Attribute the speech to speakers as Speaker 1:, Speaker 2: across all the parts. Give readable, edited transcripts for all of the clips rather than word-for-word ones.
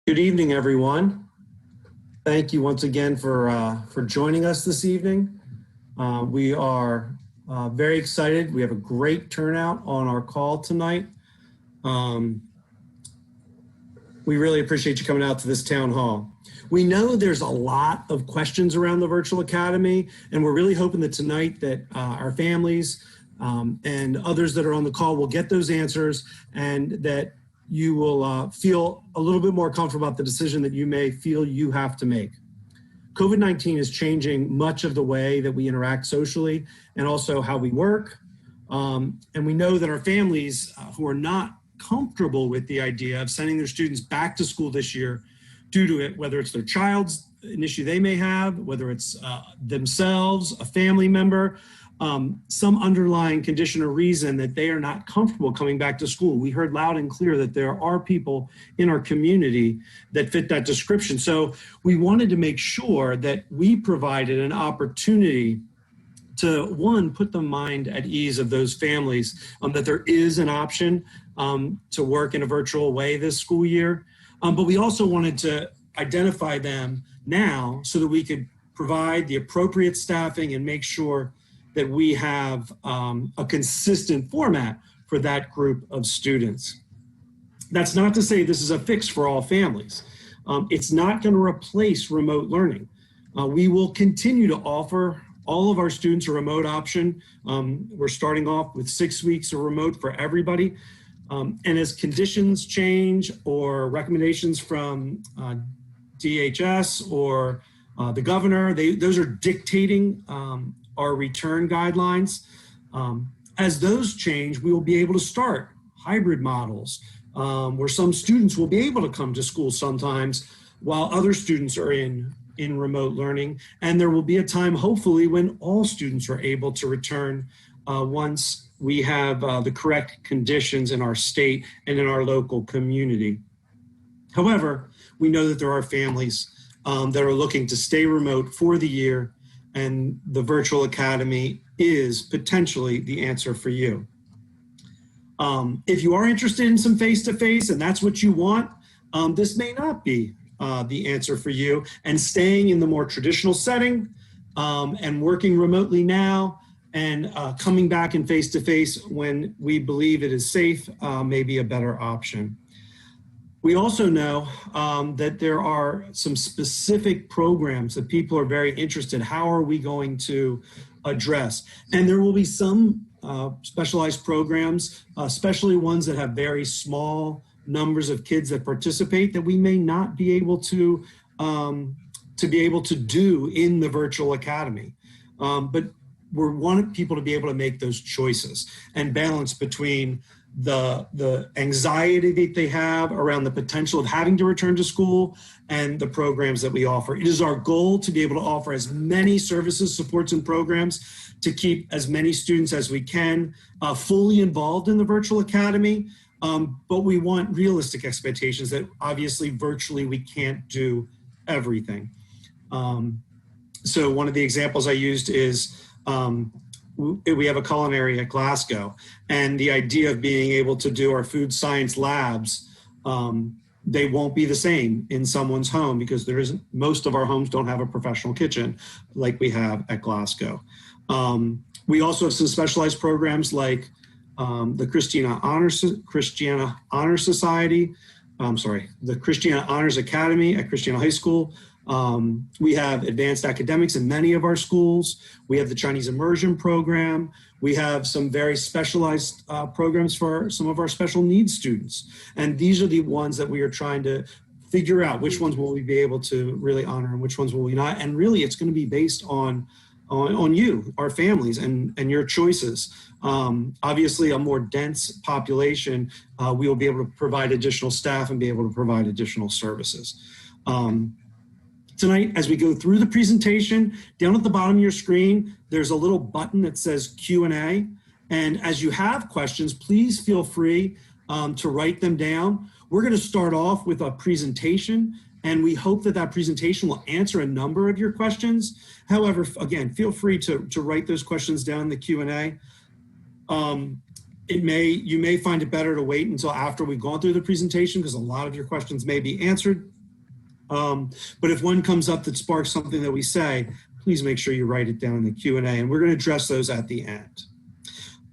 Speaker 1: Good evening, everyone. Thank you once again for joining us this evening. We are very excited. We have a great turnout on our call tonight. We really appreciate you coming out to this town hall. We know there's a lot of questions around the virtual academy, and we're really hoping that tonight that our families and others that are on the call will get those answers, and that you will feel a little bit more comfortable about the decision that you may feel you have to make. COVID-19 is changing much of the way that we interact socially and also how we work. And we know that our families who are not comfortable with the idea of sending their students back to school this year due to it, whether it's their child's an issue they may have, whether it's themselves, a family member, some underlying condition or reason that they are not comfortable coming back to school. We heard loud and clear that there are people in our community that fit that description. So we wanted to make sure that we provided an opportunity to, one, put the mind at ease of those families, that there is an option to work in a virtual way this school year. But we also wanted to identify them now so that we could provide the appropriate staffing and make sure that we have a consistent format for that group of students. That's not to say this is a fix for all families. It's not going to replace remote learning. We will continue to offer all of our students a remote option. We're starting off with 6 weeks of remote for everybody. And as conditions change or recommendations from DHS or the governor, those are dictating our return guidelines. As those change, we will be able to start hybrid models where some students will be able to come to school sometimes while other students are in remote learning. And there will be a time, hopefully, when all students are able to return once we have the correct conditions in our state and in our local community. However, we know that there are families that are looking to stay remote for the year, and the virtual academy is potentially the answer for you. If you are interested in some face-to-face and that's what you want, this may not be the answer for you. And staying in the more traditional setting and working remotely now and coming back in face-to-face when we believe it is safe may be a better option. We also know that there are some specific programs that people are very interested. How are we going to address? And there will be some specialized programs, especially ones that have very small numbers of kids that participate, that we may not be able to do in the virtual academy. But we want people to be able to make those choices and balance between the anxiety that they have around the potential of having to return to school and the programs that we offer. It is our goal to be able to offer as many services, supports, and programs to keep as many students as we can fully involved in the virtual academy. But we want realistic expectations that obviously virtually we can't do everything. So one of the examples I used is we have a culinary at Glasgow, and the idea of being able to do our food science labs, they won't be the same in someone's home because most of our homes don't have a professional kitchen like we have at Glasgow. We also have some specialized programs like the Christina Honors Society, the Christina Honors Academy at Christina High School. We have advanced academics in many of our schools. We have the Chinese immersion program. We have some very specialized programs for some of our special needs students. And these are the ones that we are trying to figure out which ones will we be able to really honor and which ones will we not. And really it's going to be based on you, our families, and your choices. Obviously, a more dense population, we will be able to provide additional staff and be able to provide additional services. Tonight, as we go through the presentation, down at the bottom of your screen, there's a little button that says Q&A. And as you have questions, please feel free to write them down. We're going to start off with a presentation, and we hope that that presentation will answer a number of your questions. However, again, feel free to write those questions down in the Q&A. You may find it better to wait until after we've gone through the presentation because a lot of your questions may be answered But if one comes up that sparks something that we say, please make sure you write it down in the Q&A, and we're going to address those at the end.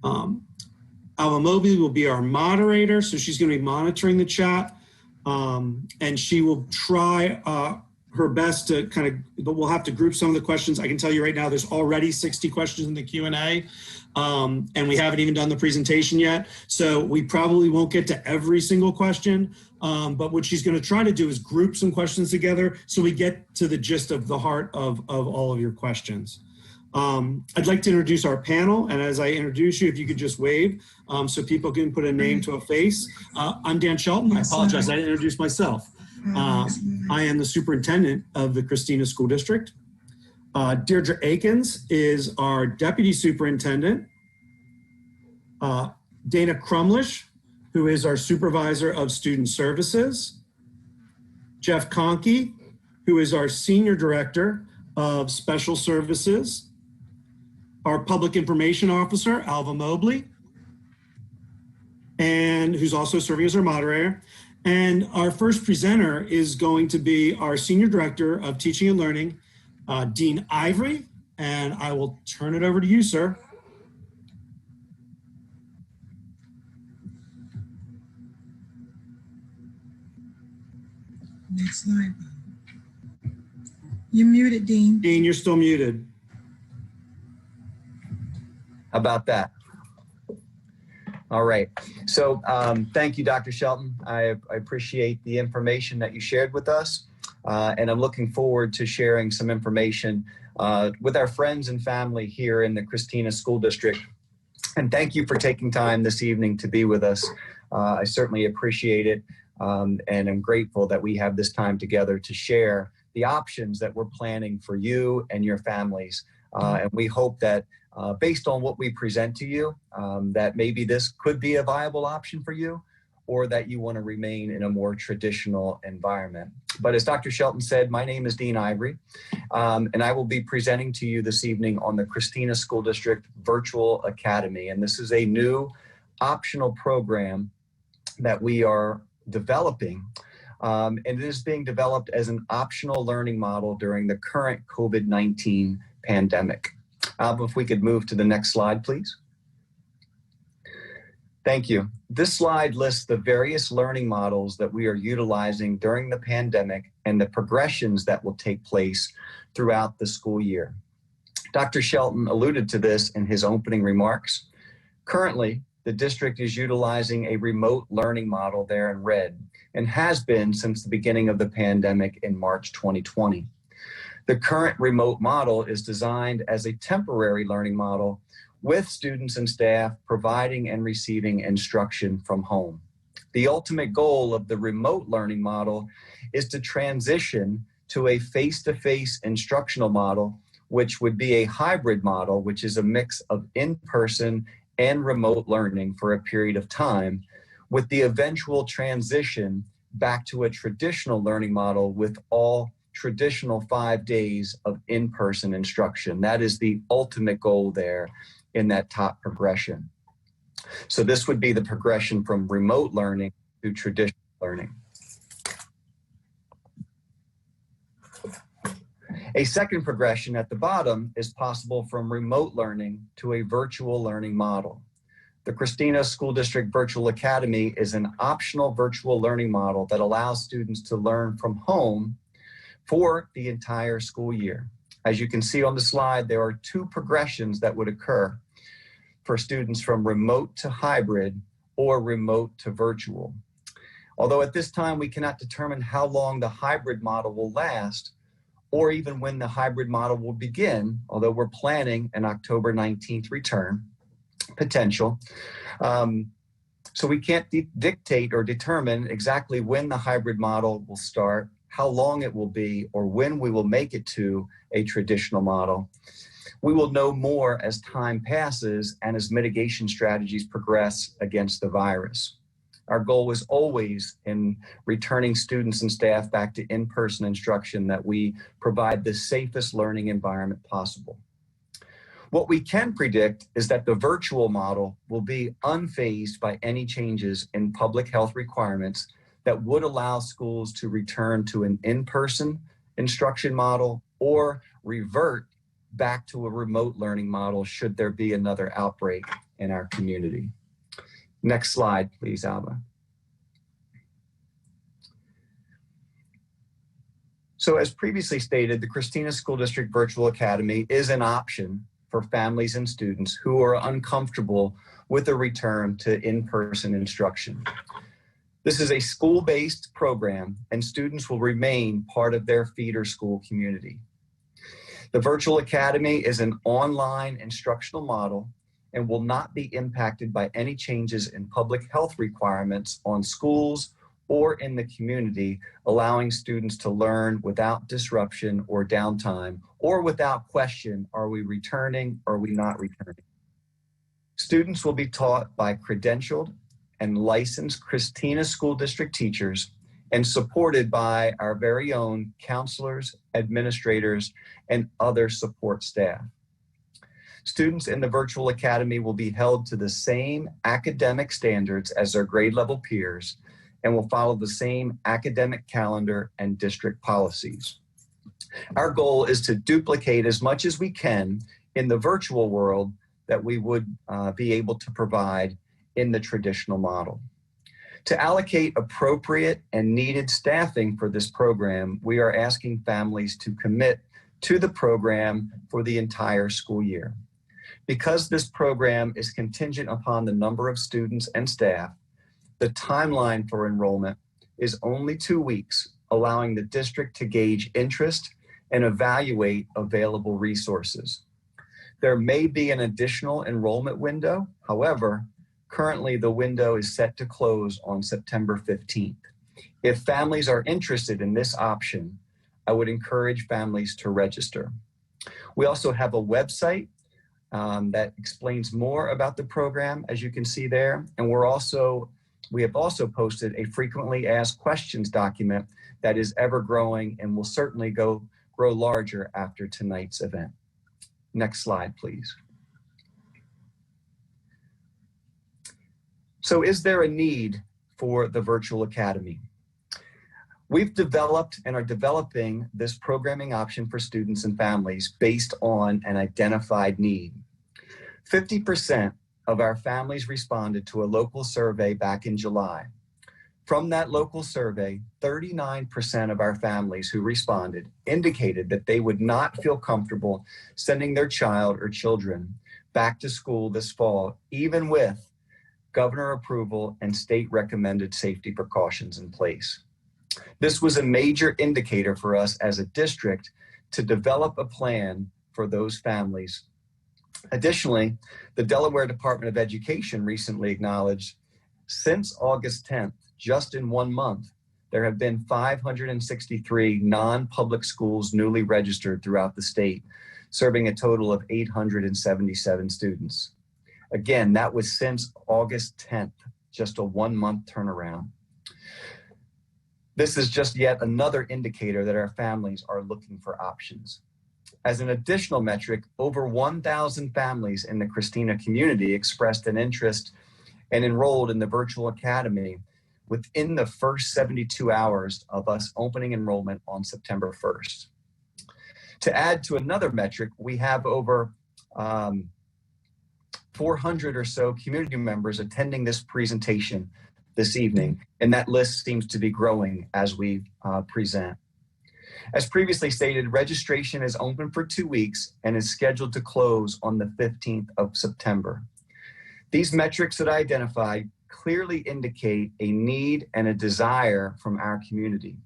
Speaker 1: Alva Mobley will be our moderator, so she's going to be monitoring the chat, and she will try her best to but we'll have to group some of the questions. I can tell you right now, there's already 60 questions in the Q&A, and we haven't even done the presentation yet. So we probably won't get to every single question, but what she's going to try to do is group some questions together so we get to the gist of the heart of all of your questions. I'd like to introduce our panel, and as I introduce you, if you could just wave so people can put a name to a face. I'm Dan Shelton. I apologize, I didn't introduce myself. I am the superintendent of the Christina School District. Deirdre Akins is our deputy superintendent. Dana Crumlish, who is our supervisor of student services. Jeff Conkey, who is our senior director of special services. Our public information officer, Alva Mobley, and who's also serving as our moderator. And our first presenter is going to be our Senior Director of Teaching and Learning, Dean Ivory, and I will turn it over to you, sir.
Speaker 2: Next slide. You're muted, Dean.
Speaker 1: Dean, you're still muted.
Speaker 3: How about that? All right. So thank you, Dr. Shelton. I appreciate the information that you shared with us. And I'm looking forward to sharing some information with our friends and family here in the Christina School District. And thank you for taking time this evening to be with us. I certainly appreciate it. And I'm grateful that we have this time together to share the options that we're planning for you and your families. And we hope that based on what we present to you, that maybe this could be a viable option for you, or that you want to remain in a more traditional environment. But as Dr. Shelton said, my name is Dean Ivory, and I will be presenting to you this evening on the Christina School District Virtual Academy. And this is a new optional program that we are developing, and it is being developed as an optional learning model during the current COVID-19 pandemic. If we could move to the next slide, please. Thank you. This slide lists the various learning models that we are utilizing during the pandemic and the progressions that will take place throughout the school year. Dr. Shelton alluded to this in his opening remarks. Currently, the district is utilizing a remote learning model there in red, and has been since the beginning of the pandemic in March 2020. The current remote model is designed as a temporary learning model with students and staff providing and receiving instruction from home. The ultimate goal of the remote learning model is to transition to a face-to-face instructional model, which would be a hybrid model, which is a mix of in-person and remote learning for a period of time, with the eventual transition back to a traditional learning model with all traditional 5 days of in-person instruction. That is the ultimate goal there in that top progression. So this would be the progression from remote learning to traditional learning. A second progression at the bottom is possible from remote learning to a virtual learning model. The Christina School District Virtual Academy is an optional virtual learning model that allows students to learn from home for the entire school year. As you can see on the slide, there are two progressions that would occur for students from remote to hybrid or remote to virtual. Although at this time we cannot determine how long the hybrid model will last, or even when the hybrid model will begin, although we're planning an October 19th return potential. So we can't dictate or determine exactly when the hybrid model will start, how long it will be, or when we will make it to a traditional model. We will know more as time passes and as mitigation strategies progress against the virus. Our goal is always in returning students and staff back to in-person instruction that we provide the safest learning environment possible. What we can predict is that the virtual model will be unfazed by any changes in public health requirements that would allow schools to return to an in-person instruction model or revert back to a remote learning model should there be another outbreak in our community. Next slide, please, Alba. So as previously stated, the Christina School District Virtual Academy is an option for families and students who are uncomfortable with a return to in-person instruction. This is a school-based program, and students will remain part of their feeder school community. The Virtual Academy is an online instructional model and will not be impacted by any changes in public health requirements on schools or in the community, allowing students to learn without disruption or downtime, or without question, are we returning or are we not returning? Students will be taught by credentialed and licensed Christina School District teachers and supported by our very own counselors, administrators, and other support staff. Students in the Virtual Academy will be held to the same academic standards as their grade level peers and will follow the same academic calendar and district policies. Our goal is to duplicate as much as we can in the virtual world that we would be able to provide in the traditional model. To allocate appropriate and needed staffing for this program, we are asking families to commit to the program for the entire school year. Because this program is contingent upon the number of students and staff, the timeline for enrollment is only 2 weeks, allowing the district to gauge interest and evaluate available resources. There may be an additional enrollment window. However, currently the window is set to close on September 15th. If families are interested in this option, I would encourage families to register. We also have a website that explains more about the program, as you can see there. And we have also posted a frequently asked questions document that is ever growing and will certainly grow larger after tonight's event. Next slide, please. So is there a need for the Virtual Academy? We've developed and are developing this programming option for students and families based on an identified need. 50% of our families responded to a local survey back in July. From that local survey, 39% of our families who responded indicated that they would not feel comfortable sending their child or children back to school this fall, even with governor approval and state recommended safety precautions in place. This was a major indicator for us as a district to develop a plan for those families. Additionally, the Delaware Department of Education recently acknowledged since August 10th, just in 1 month, there have been 563 non-public schools newly registered throughout the state, serving a total of 877 students. Again, that was since August 10th, just a 1 month turnaround. This is just yet another indicator that our families are looking for options. As an additional metric, over 1,000 families in the Christina community expressed an interest and enrolled in the Virtual Academy within the first 72 hours of us opening enrollment on September 1st. To add to another metric, we have over 400 or so community members attending this presentation this evening, and that list seems to be growing as we present. As previously stated, registration is open for 2 weeks and is scheduled to close on the 15th of September. These metrics that I identified clearly indicate a need and a desire from our community.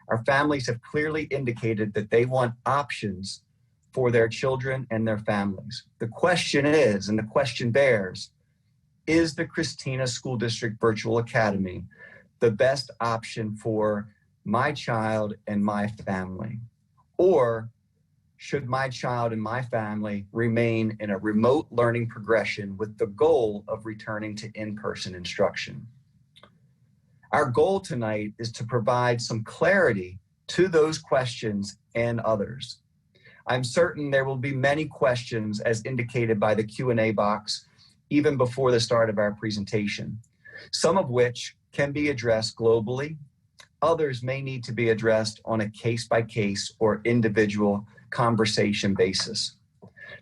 Speaker 3: Our families have clearly indicated that they want options for their children and their families. The question is, and the question bears, is the Christina School District Virtual Academy the best option for my child and my family? Or should my child and my family remain in a remote learning progression with the goal of returning to in-person instruction? Our goal tonight is to provide some clarity to those questions and others. I'm certain there will be many questions as indicated by the Q&A box even before the start of our presentation, some of which can be addressed globally. Others may need to be addressed on a case-by-case or individual conversation basis.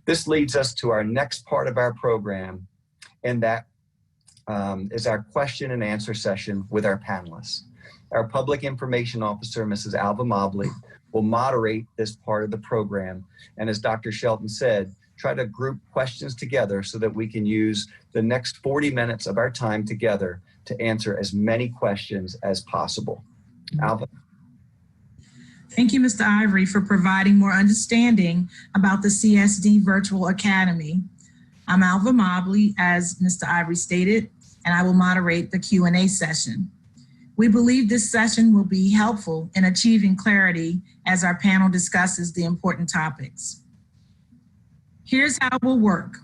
Speaker 3: This leads us to our next part of our program, and that is our question and answer session with our panelists. Our Public Information Officer, Mrs. Alva Mobley, will moderate this part of the program, and as Dr. Shelton said, try to group questions together so that we can use the next 40 minutes of our time together to answer as many questions as possible. Alva.
Speaker 2: Thank you, Mr. Ivory, for providing more understanding about the CSD Virtual Academy. I'm Alva Mobley, as Mr. Ivory stated, and I will moderate the Q&A session. We believe this session will be helpful in achieving clarity as our panel discusses the important topics. Here's how it will work.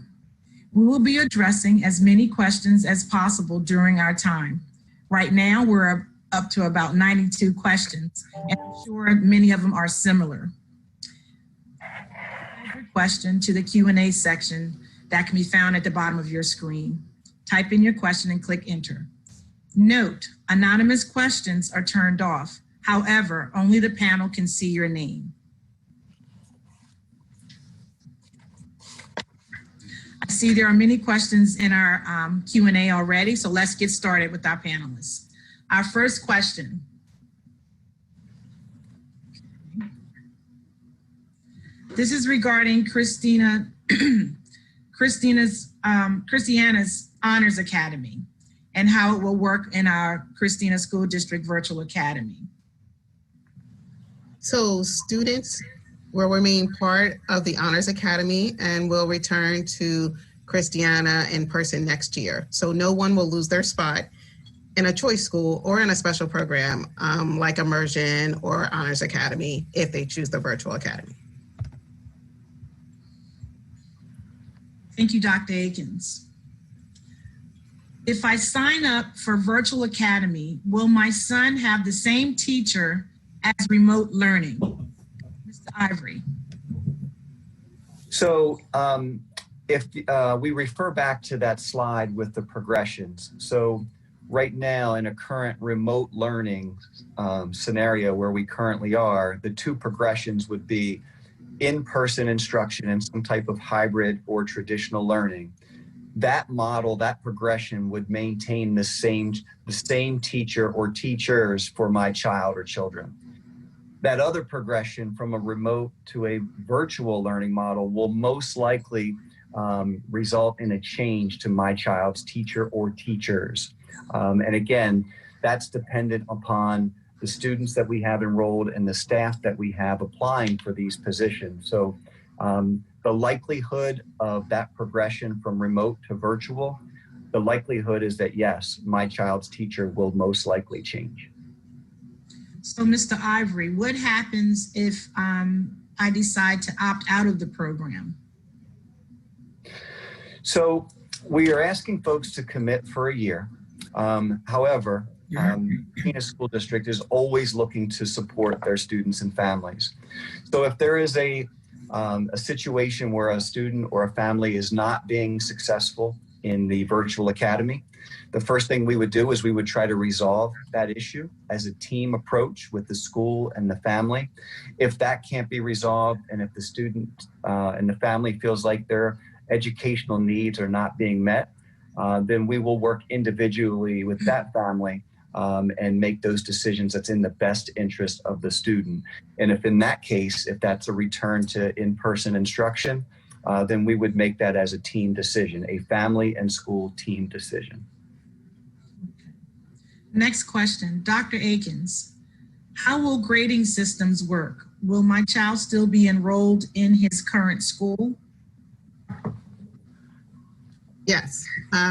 Speaker 2: We will be addressing as many questions as possible during our time. Right now, we're up to about 92 questions, and I'm sure many of them are similar. Add your question to the Q&A section that can be found at the bottom of your screen. Type in your question and click enter. Note, anonymous questions are turned off. However, only the panel can see your name. I see there are many questions in our Q&A already, so let's get started with our panelists. Our first question. This is regarding Christiana's Honors Academy and how it will work in our Christina School District Virtual Academy.
Speaker 4: So students will remain part of the Honors Academy and will return to Christiana in person next year. So no one will lose their spot in a choice school or in a special program like Immersion or Honors Academy if they choose the Virtual Academy.
Speaker 2: Thank you, Dr. Akins. If I sign up for Virtual Academy, will my son have the same teacher as remote learning? Mr. Ivory.
Speaker 3: So if we refer back to that slide with the progressions. So right now in a current remote learning scenario where we currently are, the two progressions would be in-person instruction and some type of hybrid or traditional learning. That model, that progression would maintain the same teacher or teachers for my child or children. That other progression from a remote to a virtual learning model will most likely result in a change to my child's teacher or teachers. And again, that's dependent upon the students that we have enrolled and the staff that we have applying for these positions. So the likelihood of that progression from remote to virtual, the likelihood is that yes, my child's teacher will most likely change.
Speaker 2: So Mr. Ivory, what happens if I decide to opt out of the program?
Speaker 3: So we are asking folks to commit for a year. However, Christina School District is always looking to support their students and families. So if there is a situation where a student or a family is not being successful in the virtual academy, the first thing we would do is we would try to resolve that issue as a team approach with the school and the family. If that can't be resolved, and if the student and the family feels like their educational needs are not being met, then we will work individually with that family and make those decisions that's in the best interest of the student. And if in that case, if that's a return to in-person instruction, then we would make that as a team decision, a family and school team decision.
Speaker 2: Next question, Dr. Akins. How will grading systems work? Will my child still be enrolled in his current school?
Speaker 4: Yes,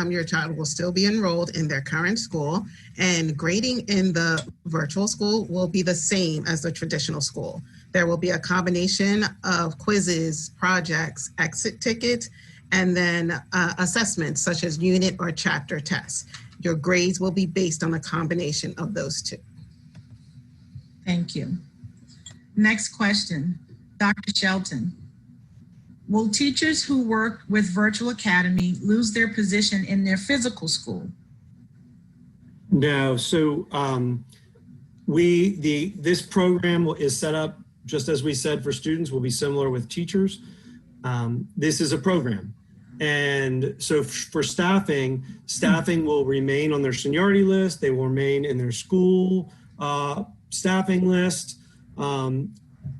Speaker 4: your child will still be enrolled in their current school, and grading in the virtual school will be the same as the traditional school. There will be a combination of quizzes, projects, exit tickets, and then assessments such as unit or chapter tests. Your grades will be based on a combination of those two.
Speaker 2: Thank you. Next question, Dr. Shelton. Will teachers who work with Virtual Academy lose their position in their physical school?
Speaker 1: No, so this program is set up just as we said for students, will be similar with teachers. This is a program. And so for staffing will remain on their seniority list. They will remain in their school staffing list.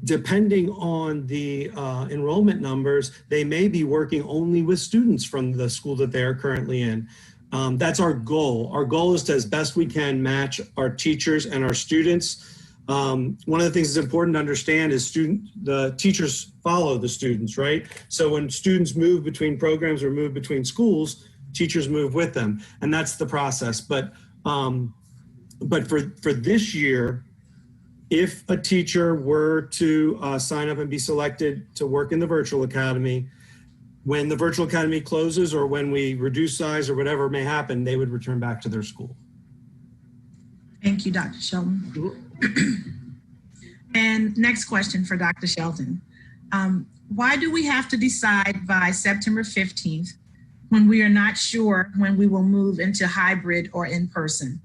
Speaker 1: Depending on the enrollment numbers, they may be working only with students from the school that they're currently in. That's our goal. Our goal is to, as best we can, match our teachers and our students. One of the things that's important to understand is the teachers follow the students, right? So when students move between programs or move between schools, teachers move with them, and that's the process. But for this year, if a teacher were to sign up and be selected to work in the virtual academy, when the virtual academy closes or when we reduce size or whatever may happen, they would return back to their school.
Speaker 2: Thank you, Dr. Shelton. And next question for Dr. Shelton. Why do we have to decide by September 15th when we are not sure when we will move into hybrid or in person?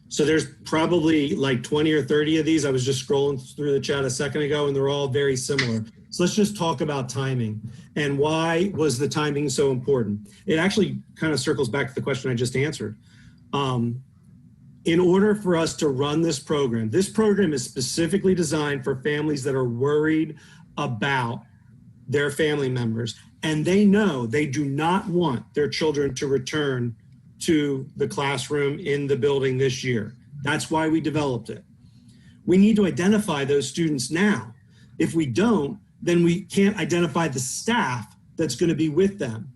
Speaker 1: So there's probably like 20 or 30 of these. I was just scrolling through the chat a second ago and they're all very similar. So let's just talk about timing and why was the timing so important? It actually kind of circles back to the question I just answered. In order for us to run this program is specifically designed for families that are worried about their family members, and they know they do not want their children to return to the classroom in the building this year. That's why we developed it. We need to identify those students now. If we don't, then we can't identify the staff that's going to be with them.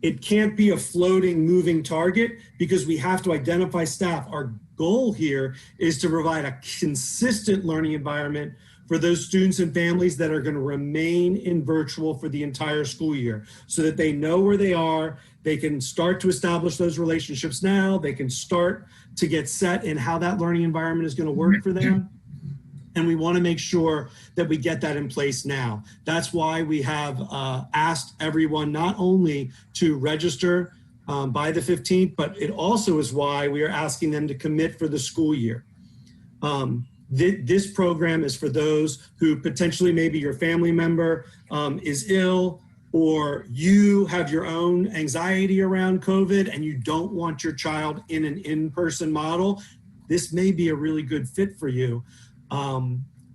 Speaker 1: It can't be a floating, moving target because we have to identify staff. Our goal here is to provide a consistent learning environment for those students and families that are going to remain in virtual for the entire school year so that they know where they are. They can start to establish those relationships now. They can start to get set in how that learning environment is going to work for them. And we want to make sure that we get that in place now. That's why we have asked everyone not only to register by the 15th, but it also is why we are asking them to commit for the school year. This program is for those who potentially maybe your family member is ill or you have your own anxiety around COVID and you don't want your child in an in-person model. This may be a really good fit for you.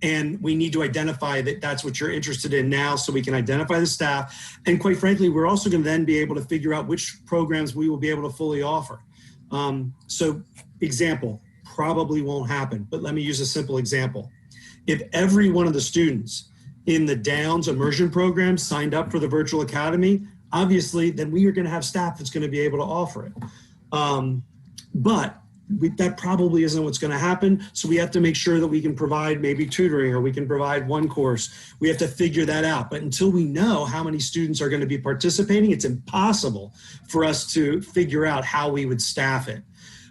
Speaker 1: And we need to identify that that's what you're interested in now so we can identify the staff. And quite frankly, we're also going to then be able to figure out which programs we will be able to fully offer. So example, probably won't happen, but let me use a simple example. If every one of the students in the Downs immersion program signed up for the virtual academy, obviously then we are going to have staff that's going to be able to offer it. But that probably isn't what's going to happen. So we have to make sure that we can provide maybe tutoring or we can provide one course. We have to figure that out. But until we know how many students are going to be participating, it's impossible for us to figure out how we would staff it.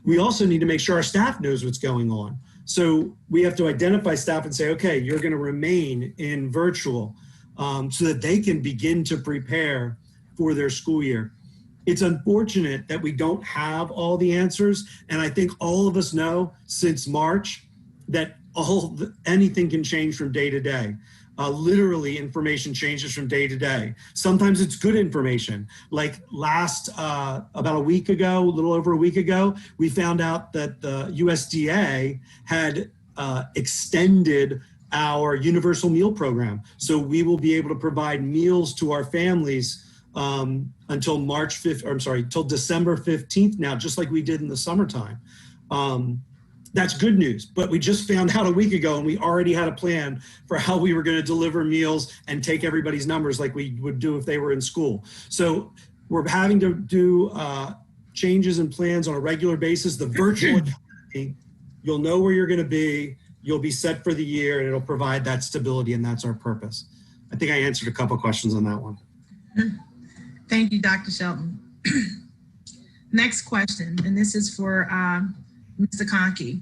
Speaker 1: We also need to make sure our staff knows what's going on. So we have to identify staff and say, okay, you're going to remain in virtual so that they can begin to prepare for their school year. It's unfortunate that we don't have all the answers. And I think all of us know since March that anything can change from day to day. Literally information changes from day to day. Sometimes it's good information. Like about a week ago, a little over a week ago, we found out that the USDA had extended our universal meal program. So we will be able to provide meals to our families until till December 15th now, just like we did in the summertime. That's good news, but we just found out a week ago and we already had a plan for how we were going to deliver meals and take everybody's numbers like we would do if they were in school. So we're having to do changes and plans on a regular basis. The virtual academy, you'll know where you're going to be, you'll be set for the year, and it'll provide that stability, and that's our purpose. I think I answered a couple questions on that one.
Speaker 2: Thank you, Dr. Shelton. Next question, and this is for Mr. Conkey.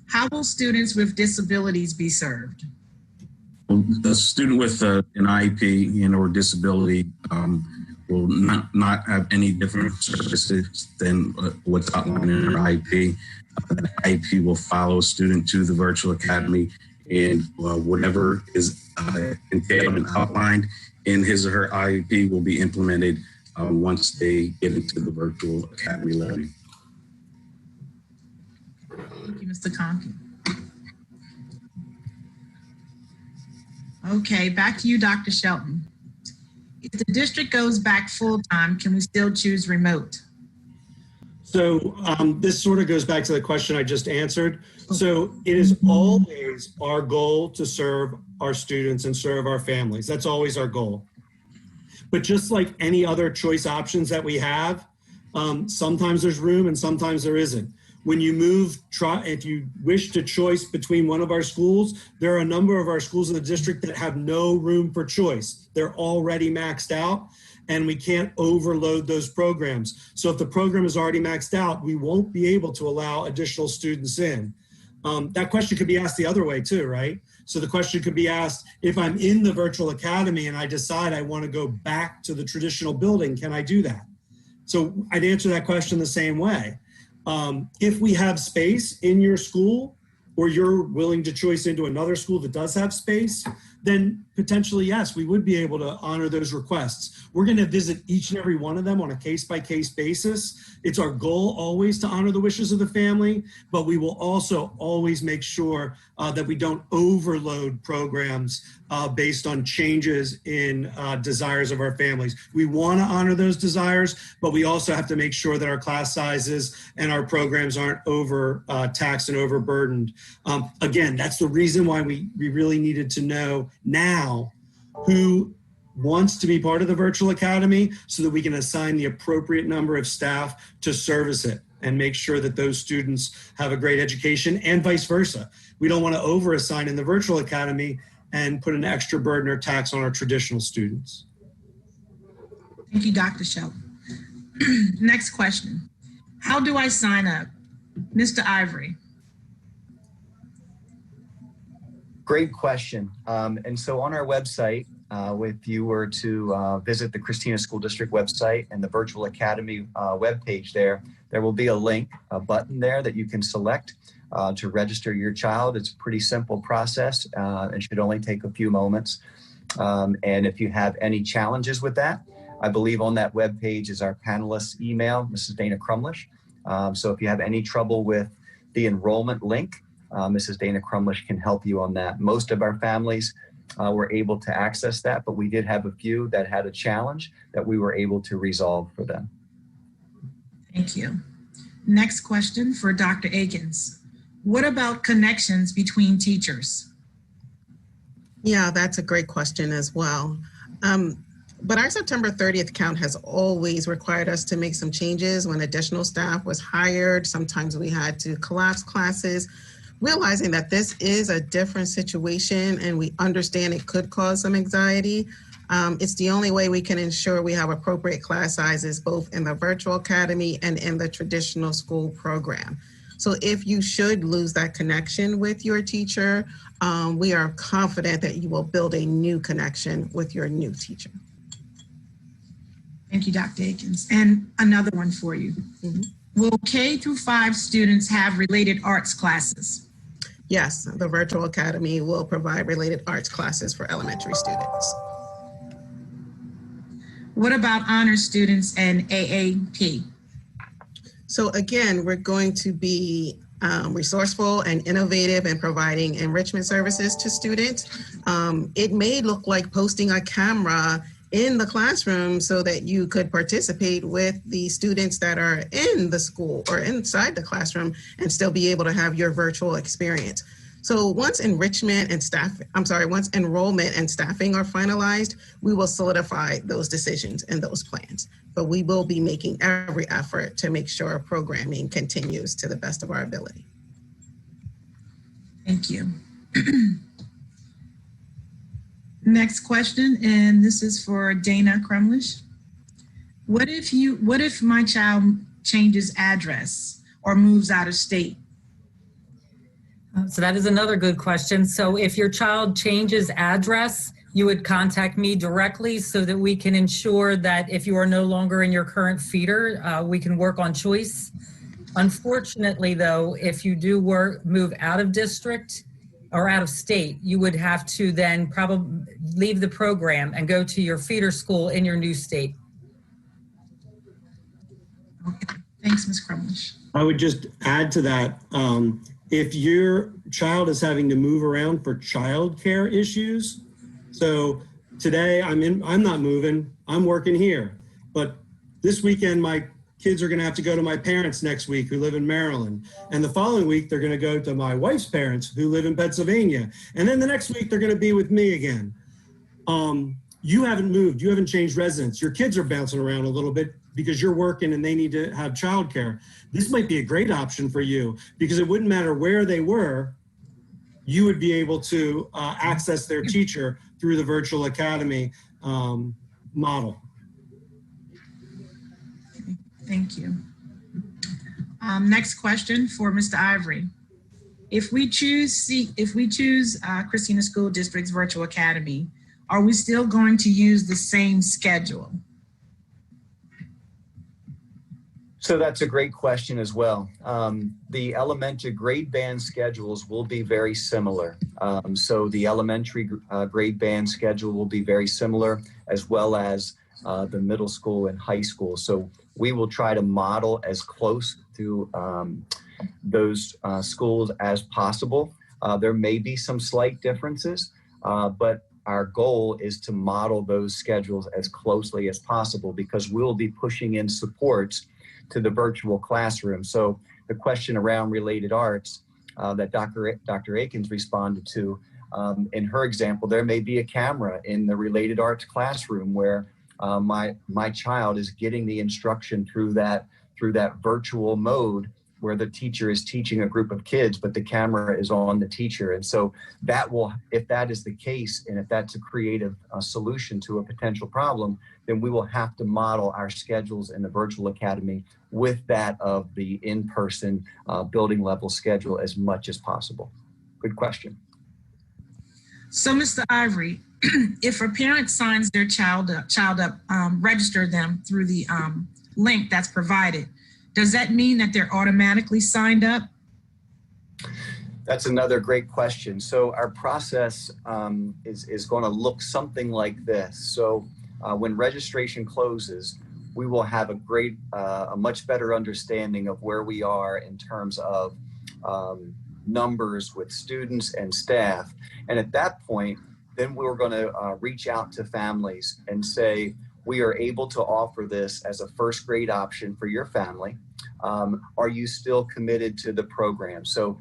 Speaker 2: How will students with disabilities be served?
Speaker 5: A student with an IEP and or disability will not have any different services than what's outlined in our IEP. The IEP will follow a student to the virtual academy, and whatever is entailed and outlined in his or her IEP will be implemented once they get into the virtual academy learning.
Speaker 2: Thank you, Mr. Conkey. Okay, back to you, Dr. Shelton. If the district goes back full-time, can we still choose remote?
Speaker 1: So this sort of goes back to the question I just answered. So it is always our goal to serve our students and serve our families. That's always our goal. But just like any other choice options that we have, sometimes there's room and sometimes there isn't. When you move, if you wish to choice between one of our schools, there are a number of our schools in the district that have no room for choice. They're already maxed out, and we can't overload those programs. So if the program is already maxed out, we won't be able to allow additional students in. That question could be asked the other way too, right? So the question could be asked, if I'm in the virtual academy and I decide I want to go back to the traditional building, can I do that? So I'd answer that question the same way. If we have space in your school, or you're willing to choice into another school that does have space, then potentially, yes, we would be able to honor those requests. We're going to visit each and every one of them on a case-by-case basis. It's our goal always to honor the wishes of the family, but we will also always make sure that we don't overload programs based on changes in desires of our families. We want to honor those desires, but we also have to make sure that our class sizes and our programs aren't overtaxed and overburdened. Again, that's the reason why we really needed to know now who wants to be part of the virtual academy so that we can assign the appropriate number of staff to service it and make sure that those students have a great education, and vice versa. We don't want to over-assign in the virtual academy and put an extra burden or tax on our traditional students.
Speaker 2: Thank you, Dr. Shelton. Next question. How do I sign up? Mr. Ivory.
Speaker 3: Great question. And so on our website, if you were to visit the Christina School District website and the Virtual Academy webpage there will be a link, a button there that you can select to register your child. It's a pretty simple process and should only take a few moments. And if you have any challenges with that, I believe on that webpage is our panelist's email, Mrs. Dana Crumlish. So if you have any trouble with the enrollment link, Mrs. Dana Crumlish can help you on that. Most of our families were able to access that, but we did have a few that had a challenge that we were able to resolve for them.
Speaker 2: Thank you. Next question for Dr. Akins. What about connections between teachers?
Speaker 4: Yeah, that's a great question as well. But our September 30th count has always required us to make some changes when additional staff was hired. Sometimes we had to collapse classes. Realizing that this is a different situation and we understand it could cause some anxiety, it's the only way we can ensure we have appropriate class sizes both in the virtual academy and in the traditional school program. So if you should lose that connection with your teacher, we are confident that you will build a new connection with your new teacher.
Speaker 2: Thank you, Dr. Akins. And another one for you. Will K through 5 students have related arts classes?
Speaker 4: Yes, the Virtual Academy will provide related arts classes for elementary students.
Speaker 2: What about honor students and AAP?
Speaker 4: So again, we're going to be resourceful and innovative in providing enrichment services to students. It may look like posting a camera in the classroom so that you could participate with the students that are in the school or inside the classroom and still be able to have your virtual experience. So once once enrollment and staffing are finalized, we will solidify those decisions and those plans. But we will be making every effort to make sure programming continues to the best of our ability.
Speaker 2: Thank you. Next question, and this is for Dana Crumlish. What if my child changes address or moves out of state?
Speaker 6: So that is another good question. So if your child changes address, you would contact me directly so that we can ensure that if you are no longer in your current feeder, we can work on choice. Unfortunately, though, if you do move out of district or out of state, you would have to then probably leave the program and go to your feeder school in your new state.
Speaker 2: Okay, thanks, Ms. Crumlish.
Speaker 1: I would just add to that, if your child is having to move around for childcare issues, so today I'm not moving, I'm working here, but this weekend my kids are going to have to go to my parents next week who live in Maryland, and the following week they're going to go to my wife's parents who live in Pennsylvania, and then the next week they're going to be with me again. You haven't moved, you haven't changed residence, your kids are bouncing around a little bit because you're working and they need to have childcare. This might be a great option for you because it wouldn't matter where they were, you would be able to access their teacher through the virtual academy model.
Speaker 2: Okay, thank you. Next question for Mr. Ivory. If we choose Christina School District's virtual academy, are we still going to use the same schedule?
Speaker 3: So that's a great question as well. The elementary grade band schedules will be very similar. So the elementary grade band schedule will be very similar, as well as the middle school and high school. So we will try to model as close to those schools as possible. There may be some slight differences, but our goal is to model those schedules as closely as possible because we'll be pushing in supports to the virtual classroom. So the question around related arts that Dr. Akins responded to, in her example, there may be a camera in the related arts classroom where my child is getting the instruction through that virtual mode where the teacher is teaching a group of kids, but the camera is on the teacher. And so that will, if that is the case, and if that's a creative solution to a potential problem, then we will have to model our schedules in the virtual academy with that of the in-person building level schedule as much as possible. Good question.
Speaker 2: So, Mr. Ivory, if a parent signs their child up, register them through the link that's provided, does that mean that they're automatically signed up?
Speaker 3: That's another great question. So our process is going to look something like this. So when registration closes, we will have a much better understanding of where we are in terms of numbers with students and staff. And at that point, then we're going to reach out to families and say, we are able to offer this as a first grade option for your family. Are you still committed to the program? So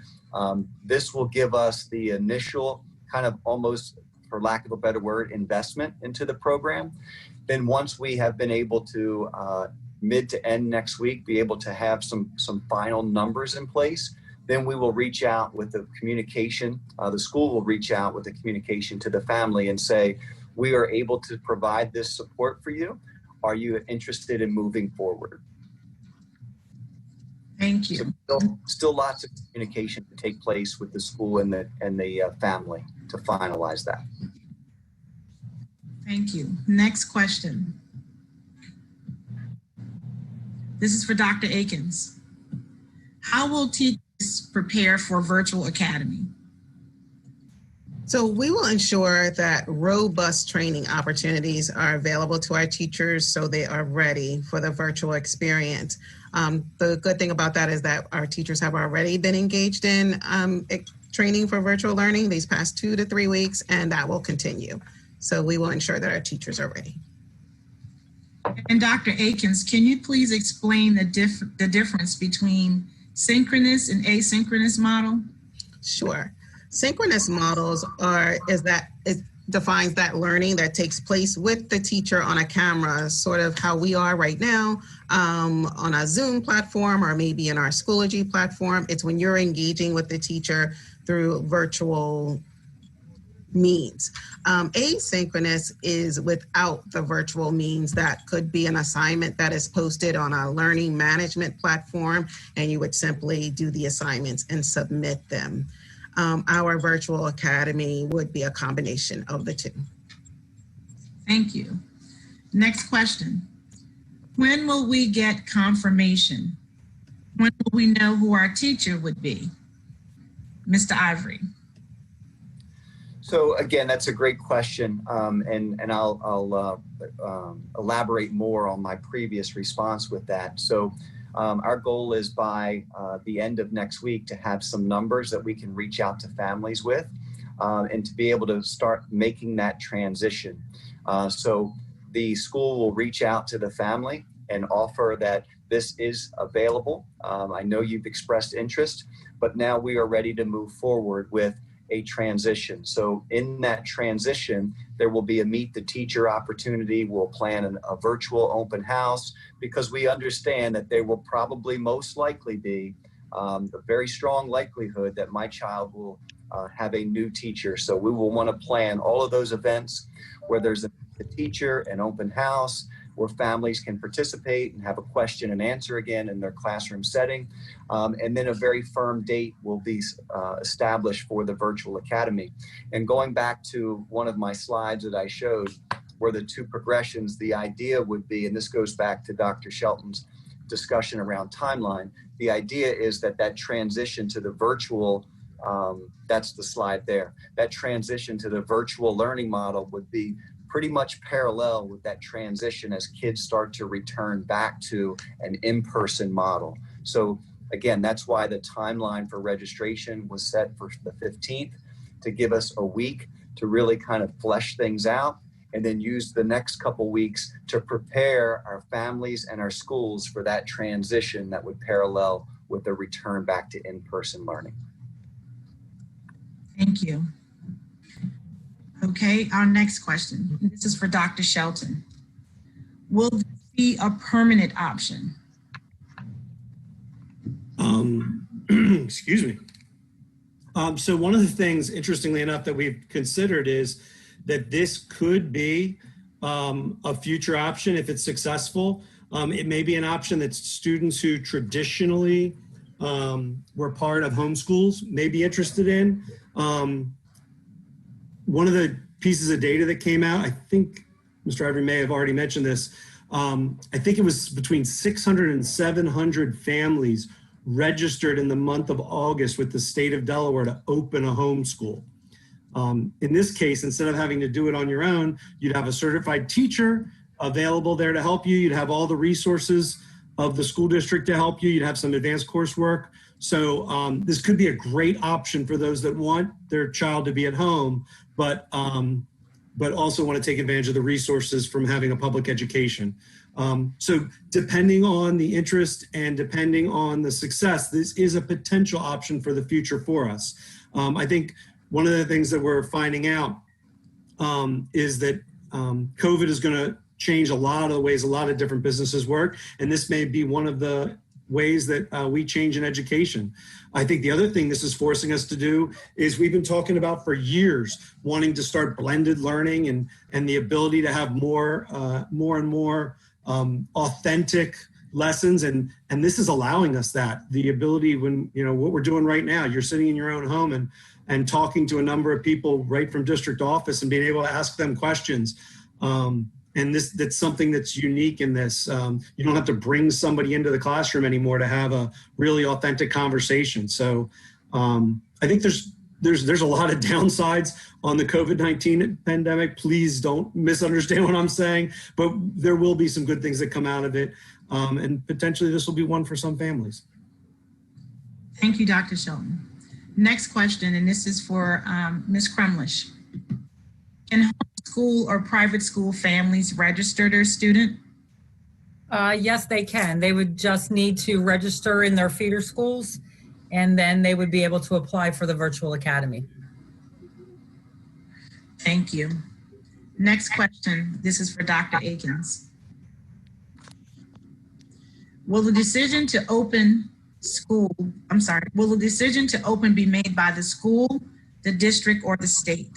Speaker 3: this will give us the initial kind of almost, for lack of a better word, investment into the program. Then once we have been able to mid to end next week, be able to have some final numbers in place, then we will reach out with the communication. The school will reach out with the communication to the family and say, we are able to provide this support for you. Are you interested in moving forward?
Speaker 2: Thank you.
Speaker 3: So still lots of communication to take place with the school and the family to finalize that.
Speaker 2: Thank you. Next question. This is for Dr. Akins. How will teachers prepare for virtual academy?
Speaker 4: So we will ensure that robust training opportunities are available to our teachers so they are ready for the virtual experience. The good thing about that is that our teachers have already been engaged in training for virtual learning these past 2 to 3 weeks, and that will continue. So we will ensure that our teachers are ready.
Speaker 2: And Dr. Akins, can you please explain the difference between synchronous and asynchronous model?
Speaker 4: Sure. Synchronous models it defines that learning that takes place with the teacher on a camera, sort of how we are right now on a Zoom platform or maybe in our Schoology platform. It's when you're engaging with the teacher through virtual means. Asynchronous is without the virtual means. That could be an assignment that is posted on a learning management platform, and you would simply do the assignments and submit them. Our virtual academy would be a combination of the two.
Speaker 2: Thank you. Next question. When will we get confirmation? When will we know who our teacher would be? Mr. Ivory.
Speaker 3: So again, that's a great question, and I'll elaborate more on my previous response with that. So our goal is by the end of next week to have some numbers that we can reach out to families with and to be able to start making that transition. So the school will reach out to the family and offer that this is available. I know you've expressed interest, but now we are ready to move forward with a transition. So in that transition, there will be a meet the teacher opportunity. We'll plan a virtual open house because we understand that there will probably most likely be a very strong likelihood that my child will have a new teacher. So we will want to plan all of those events where there's a teacher, an open house, where families can participate and have a question and answer again in their classroom setting. And then a very firm date will be established for the virtual academy. And going back to one of my slides that I showed, where the two progressions, the idea would be, and this goes back to Dr. Shelton's discussion around timeline, the idea is that that transition to the virtual, that's the slide there, that transition to the virtual learning model would be pretty much parallel with that transition as kids start to return back to an in-person model. So again, that's why the timeline for registration was set for the 15th to give us a week to really kind of flesh things out and then use the next couple weeks to prepare our families and our schools for that transition that would parallel with the return back to in-person learning.
Speaker 2: Thank you. Okay, our next question. This is for Dr. Shelton. Will this be a permanent option?
Speaker 1: Excuse me. So one of the things, interestingly enough, that we've considered is that this could be a future option if it's successful. It may be an option that students who traditionally were part of homeschools may be interested in. One of the pieces of data that came out, I think Mr. Ivory may have already mentioned this, I think it was between 600 and 700 families registered in the month of August with the state of Delaware to open a homeschool. In this case, instead of having to do it on your own, you'd have a certified teacher available there to help you. You'd have all the resources of the school district to help you. You'd have some advanced coursework. So this could be a great option for those that want their child to be at home, but also want to take advantage of the resources from having a public education. So depending on the interest and depending on the success, this is a potential option for the future for us. I think one of the things that we're finding out is that COVID is going to change a lot of the ways a lot of different businesses work, and this may be one of the ways that we change in education. I think the other thing this is forcing us to do is we've been talking about for years wanting to start blended learning and the ability to have more and more authentic lessons, and this is allowing us that, the ability when, you know, what we're doing right now, you're sitting in your own home and talking to a number of people right from district office and being able to ask them questions. And that's something that's unique in this. You don't have to bring somebody into the classroom anymore to have a really authentic conversation. So I think there's a lot of downsides on the COVID-19 pandemic. Please don't misunderstand what I'm saying, but there will be some good things that come out of it. And potentially this will be one for some families.
Speaker 2: Thank you, Dr. Shelton. Next question, and this is for Ms. Krumlish. Can homeschool or private school families register their student?
Speaker 6: Yes, they can. They would just need to register in their feeder schools, and then they would be able to apply for the virtual academy.
Speaker 2: Thank you. Next question. This is for Dr. Akins. Will the decision to open be made by the school, the district, or the state?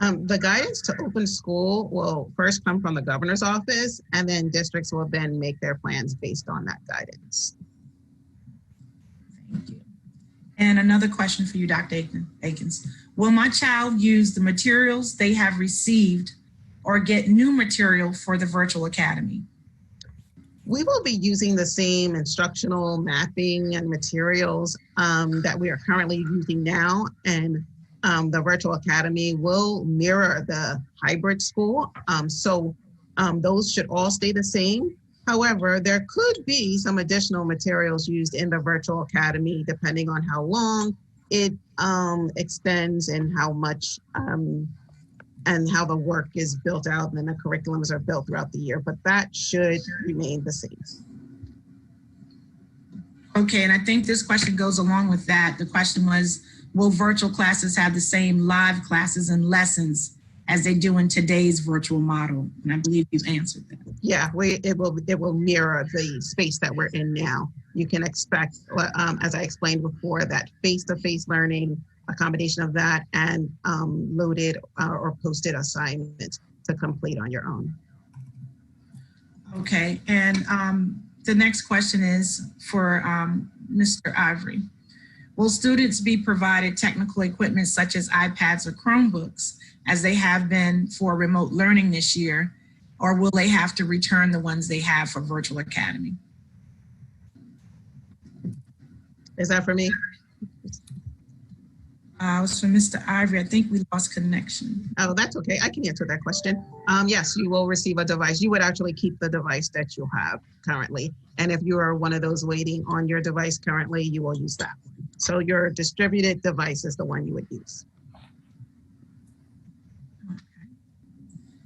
Speaker 4: The guidance to open school will first come from the governor's office, and then districts will then make their plans based on that guidance.
Speaker 2: Thank you. And another question for you, Dr. Akins. Will my child use the materials they have received or get new material for the virtual academy?
Speaker 4: We will be using the same instructional mapping and materials that we are currently using now. And the virtual academy will mirror the hybrid school. So those should all stay the same. However, there could be some additional materials used in the virtual academy depending on how long it extends and how much and how the work is built out and then the curriculums are built throughout the year, but that should remain the same.
Speaker 2: Okay, and I think this question goes along with that. The question was, will virtual classes have the same live classes and lessons as they do in today's virtual model? And I believe you've answered that.
Speaker 4: Yeah, it will mirror the space that we're in now. You can expect, as I explained before, that face-to-face learning, a combination of that and loaded or posted assignments to complete on your own.
Speaker 2: Okay, and the next question is for Mr. Ivory. Will students be provided technical equipment such as iPads or Chromebooks as they have been for remote learning this year, or will they have to return the ones they have for virtual academy?
Speaker 4: Is that for me?
Speaker 2: It was for Mr. Ivory. I think we lost connection.
Speaker 4: Oh, that's okay. I can answer that question. Yes, you will receive a device. You would actually keep the device that you have currently. And if you are one of those waiting on your device currently, you will use that one. So your distributed device is the one you would use.
Speaker 2: Okay.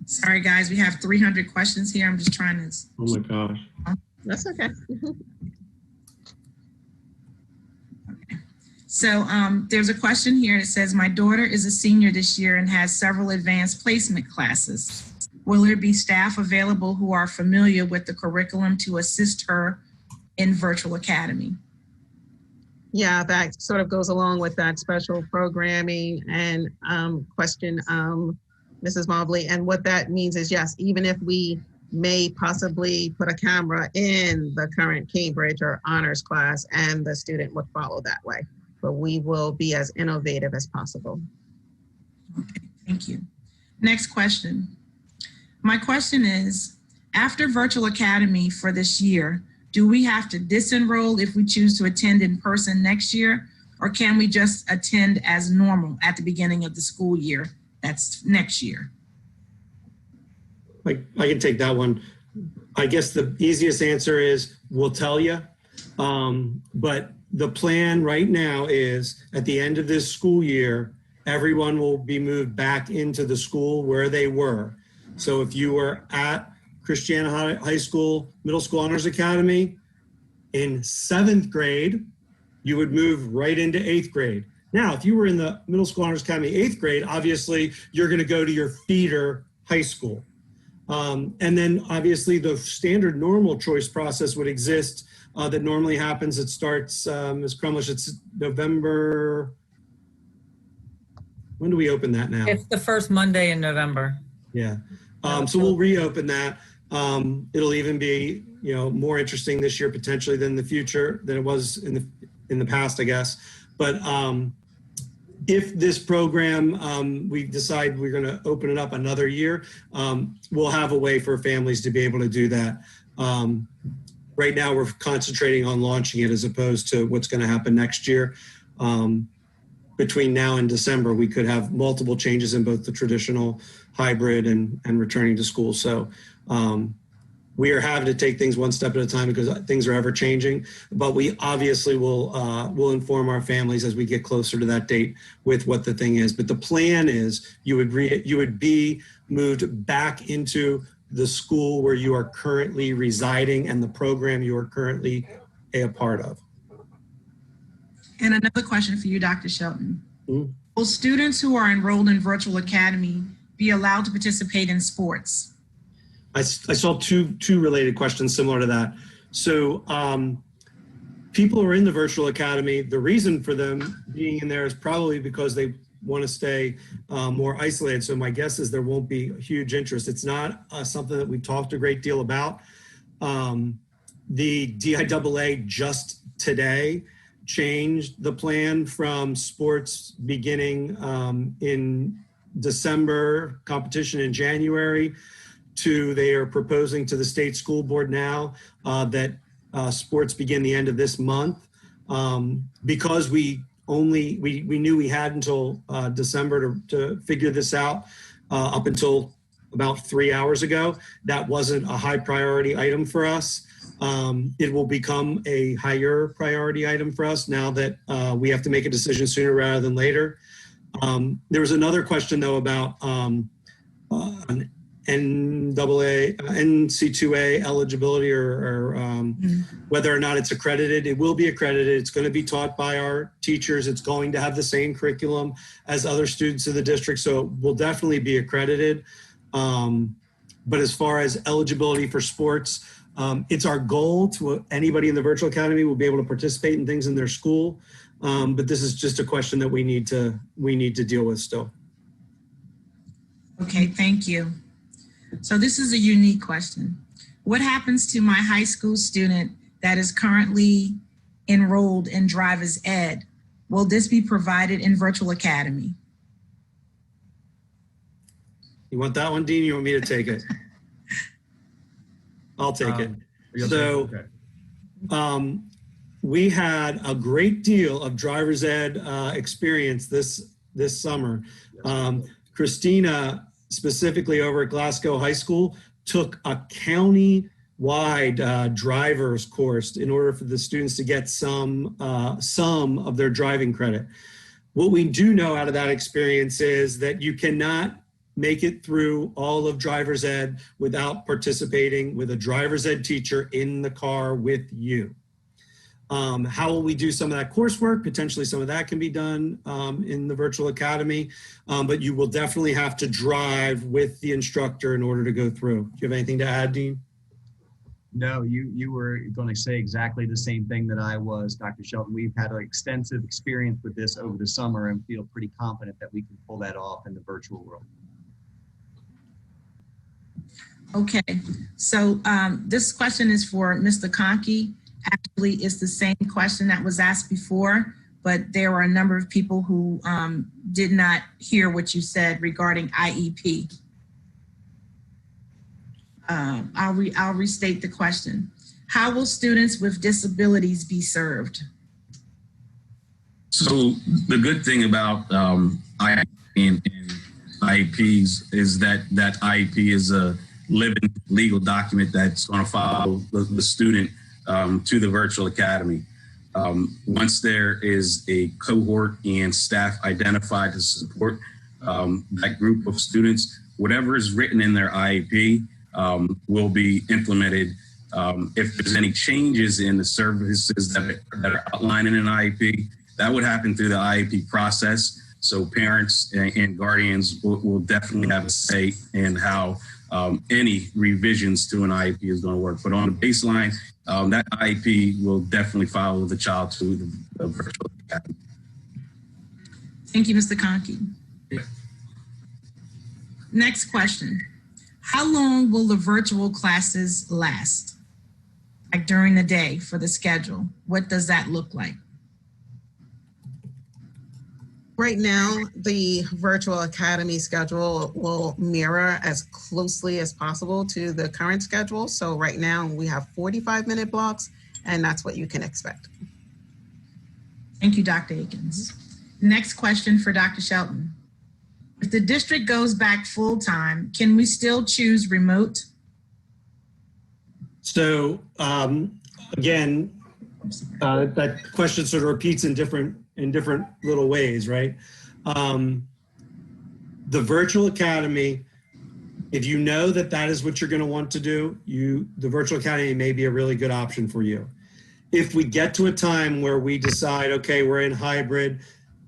Speaker 2: Sorry, guys, we have 300 questions here. I'm just trying to.
Speaker 1: Oh my gosh.
Speaker 4: That's okay.
Speaker 2: So there's a question here that says, my daughter is a senior this year and has several advanced placement classes. Will there be staff available who are familiar with the curriculum to assist her in virtual academy?
Speaker 4: Yeah, that sort of goes along with that special programming and question, Mrs. Mobley. And what that means is, yes, even if we may possibly put a camera in the current Cambridge or honors class and the student would follow that way. But we will be as innovative as possible.
Speaker 2: Okay, thank you. Next question. My question is, after virtual academy for this year, do we have to disenroll if we choose to attend in person next year, or can we just attend as normal at the beginning of the school year? That's next year.
Speaker 1: I can take that one. I guess the easiest answer is we'll tell you, but the plan right now is at the end of this school year, everyone will be moved back into the school where they were. So if you were at Christiana High School, Middle School Honors Academy in 7th grade, you would move right into 8th grade. Now, if you were in the Middle School Honors Academy 8th grade, obviously you're going to go to your feeder high school. And then obviously the standard normal choice process would exist that normally happens. It starts, Ms. Crumlish, it's November. When do we open that now?
Speaker 6: It's the first Monday in November.
Speaker 1: Yeah. So we'll reopen that. It'll even be, more interesting this year potentially than the future than it was in the past, I guess. But if this program, we decide we're going to open it up another year, we'll have a way for families to be able to do that. Right now, we're concentrating on launching it as opposed to what's going to happen next year. Between now and December, we could have multiple changes in both the traditional hybrid and returning to school. So we are having to take things one step at a time because things are ever changing. But we obviously will inform our families as we get closer to that date with what the thing is. But the plan is you would be moved back into the school where you are currently residing and the program you are currently a part of.
Speaker 2: And another question for you, Dr. Shelton.
Speaker 1: Mm-hmm.
Speaker 2: Will students who are enrolled in virtual academy be allowed to participate in sports?
Speaker 1: I saw two related questions similar to that. So people who are in the virtual academy, the reason for them being in there is probably because they want to stay more isolated. So my guess is there won't be a huge interest. It's not something that we've talked a great deal about. The DIAA just today changed the plan from sports beginning in December competition in January to they are proposing to the state school board now that sports begin the end of this month. Because we knew we had until December to figure this out up until about 3 hours ago. That wasn't a high priority item for us. It will become a higher priority item for us now that we have to make a decision sooner rather than later. There was another question though about an NC2A eligibility or whether or not it's accredited. It will be accredited. It's going to be taught by our teachers. It's going to have the same curriculum as other students in the district. So it will definitely be accredited. But as far as eligibility for sports, it's our goal to anybody in the virtual academy will be able to participate in things in their school. But this is just a question that we need to deal with still.
Speaker 2: Okay, thank you. So this is a unique question. What happens to my high school student that is currently enrolled in driver's ed? Will this be provided in virtual academy?
Speaker 1: You want that one, Dean? You want me to take it? I'll take it. So we had a great deal of driver's ed experience this summer. Christina, specifically over at Glasgow High School, took a county-wide driver's course in order for the students to get some of their driving credit. What we do know out of that experience is that you cannot make it through all of driver's ed without participating with a driver's ed teacher in the car with you. How will we do some of that coursework? Potentially some of that can be done in the virtual academy, but you will definitely have to drive with the instructor in order to go through. Do you have anything to add, Dean?
Speaker 7: No, you were going to say exactly the same thing that I was, Dr. Shelton. We've had an extensive experience with this over the summer and feel pretty confident that we can pull that off in the virtual world.
Speaker 2: Okay, so this question is for Mr. Conkey. Actually, it's the same question that was asked before, but there were a number of people who did not hear what you said regarding IEP. I'll restate the question. How will students with disabilities be served?
Speaker 5: So the good thing about IEP and IEPs is that IEP is a living legal document that's going to follow the student to the virtual academy. Once there is a cohort and staff identified to support that group of students, whatever is written in their IEP will be implemented. If there's any changes in the services that are outlined in an IEP, that would happen through the IEP process. So parents and guardians will definitely have a say in how any revisions to an IEP is going to work. But on the baseline, that IEP will definitely follow the child to the virtual academy.
Speaker 2: Thank you, Mr. Conkey.
Speaker 5: Yeah.
Speaker 2: Next question. How long will the virtual classes last? Like during the day for the schedule? What does that look like?
Speaker 4: Right now, the virtual academy schedule will mirror as closely as possible to the current schedule. So right now we have 45-minute blocks, and that's what you can expect.
Speaker 2: Thank you, Dr. Akins. Next question for Dr. Shelton. If the district goes back full-time, can we still choose remote?
Speaker 1: So again, that question sort of repeats in different little ways, right? The virtual academy, if you know that is what you're going to want to do, the virtual academy may be a really good option for you. If we get to a time where we decide, okay, we're in hybrid,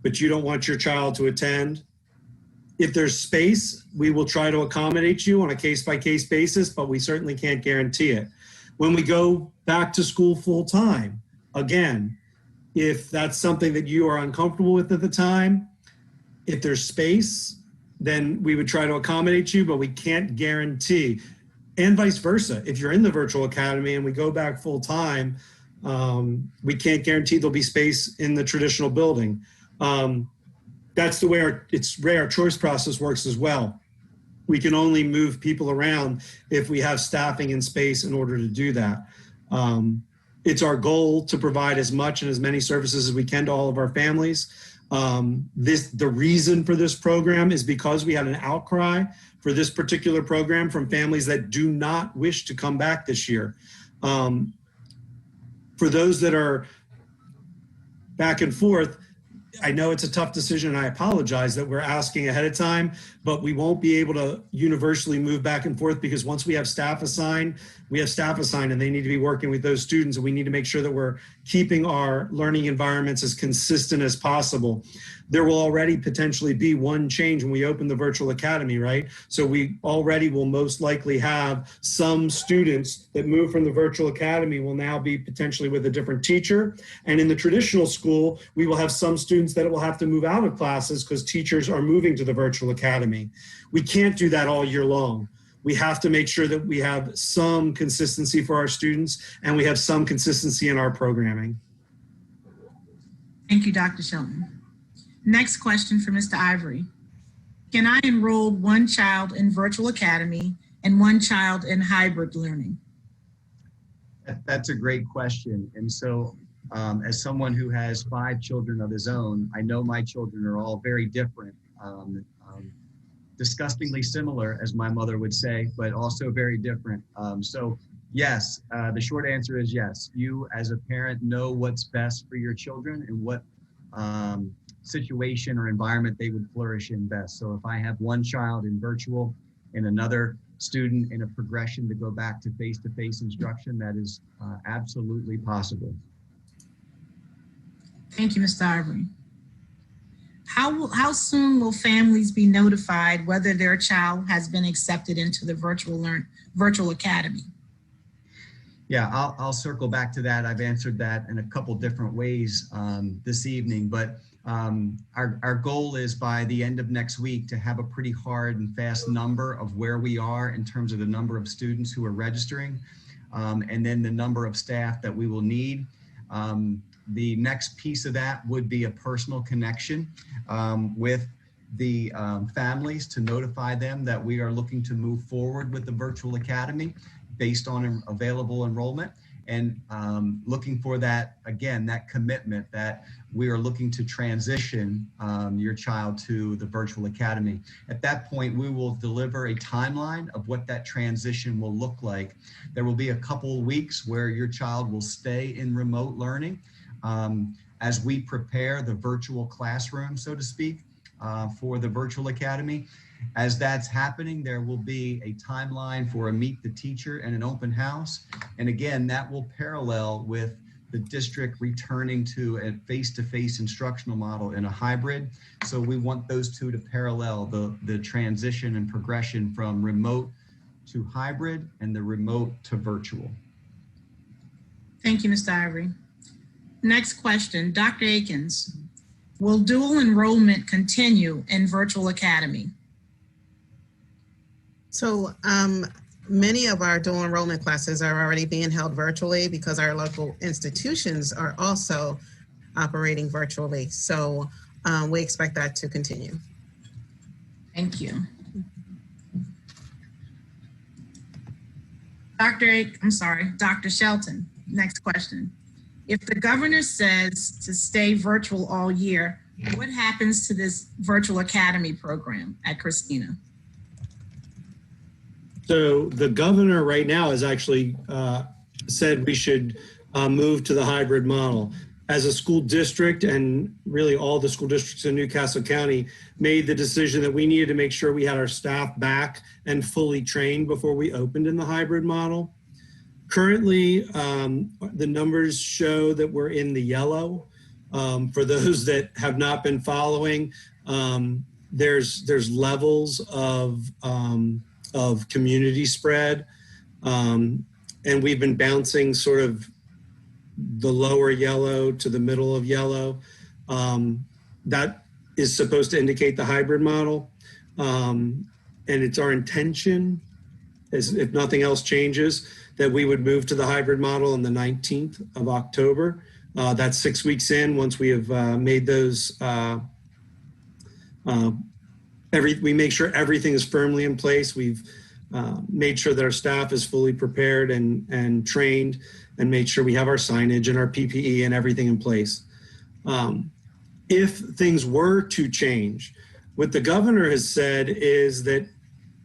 Speaker 1: but you don't want your child to attend, if there's space, we will try to accommodate you on a case-by-case basis, but we certainly can't guarantee it. When we go back to school full-time, again, if that's something that you are uncomfortable with at the time, if there's space, then we would try to accommodate you, but we can't guarantee. And vice versa. If you're in the virtual academy and we go back full time, we can't guarantee there'll be space in the traditional building. that's the way our choice process works as well. We can only move people around if we have staffing and space in order to do that. It's our goal to provide as much and as many services as we can to all of our families. The reason for this program is because we had an outcry for this particular program from families that do not wish to come back this year. For those that are back and forth, I know it's a tough decision, and I apologize that we're asking ahead of time, but we won't be able to universally move back and forth because once we have staff assigned, and they need to be working with those students, and we need to make sure that we're keeping our learning environments as consistent as possible. There will already potentially be one change when we open the virtual academy, right? So we already will most likely have some students that move from the virtual academy will now be potentially with a different teacher. And in the traditional school, we will have some students that will have to move out of classes because teachers are moving to the virtual academy. We can't do that all year long. We have to make sure that we have some consistency for our students and we have some consistency in our programming.
Speaker 2: Thank you, Dr. Shelton. Next question for Mr. Ivory. Can I enroll one child in virtual academy and one child in hybrid learning?
Speaker 7: That's a great question. And so as someone who has 5 children of his own, I know my children are all very different, disgustingly similar, as my mother would say, but also very different. So yes, the short answer is yes. You as a parent know what's best for your children and what situation or environment they would flourish in best. So if I have one child in virtual and another student in a progression to go back to face-to-face instruction, that is absolutely possible.
Speaker 2: Thank you, Mr. Ivory. How soon will families be notified whether their child has been accepted into the virtual academy?
Speaker 7: Yeah, I'll circle back to that. I've answered that in a couple different ways this evening, but our goal is by the end of next week to have a pretty hard and fast number of where we are in terms of the number of students who are registering, and then the number of staff that we will need. The next piece of that would be a personal connection with the families to notify them that we are looking to move forward with the virtual academy based on available enrollment, and looking for that, again, that commitment that we are looking to transition your child to the virtual academy. At that point, we will deliver a timeline of what that transition will look like. There will be a couple of weeks where your child will stay in remote learning as we prepare the virtual classroom, so to speak, for the virtual academy. As that's happening, there will be a timeline for a meet the teacher and an open house. And again, that will parallel with the district returning to a face-to-face instructional model in a hybrid. So we want those two to parallel the transition and progression from remote to hybrid and the remote to virtual.
Speaker 2: Thank you, Mr. Ivory. Next question, Dr. Akins. Will dual enrollment continue in virtual academy?
Speaker 4: So many of our dual enrollment classes are already being held virtually because our local institutions are also operating virtually. So we expect that to continue.
Speaker 2: Thank you. Dr. Shelton, next question. If the governor says to stay virtual all year, what happens to this virtual academy program at Christina?
Speaker 1: So the governor right now has actually said we should move to the hybrid model. As a school district, and really all the school districts in Newcastle County made the decision that we needed to make sure we had our staff back and fully trained before we opened in the hybrid model. Currently, the numbers show that we're in the yellow. For those that have not been following, there's levels of community spread, and we've been bouncing sort of the lower yellow to the middle of yellow. That is supposed to indicate the hybrid model, and it's our intention, as if nothing else changes, that we would move to the hybrid model on the 19th of October. That's 6 weeks in once we have made those We make sure everything is firmly in place. We've made sure that our staff is fully prepared and trained, and made sure we have our signage and our PPE and everything in place. If things were to change, what the governor has said is that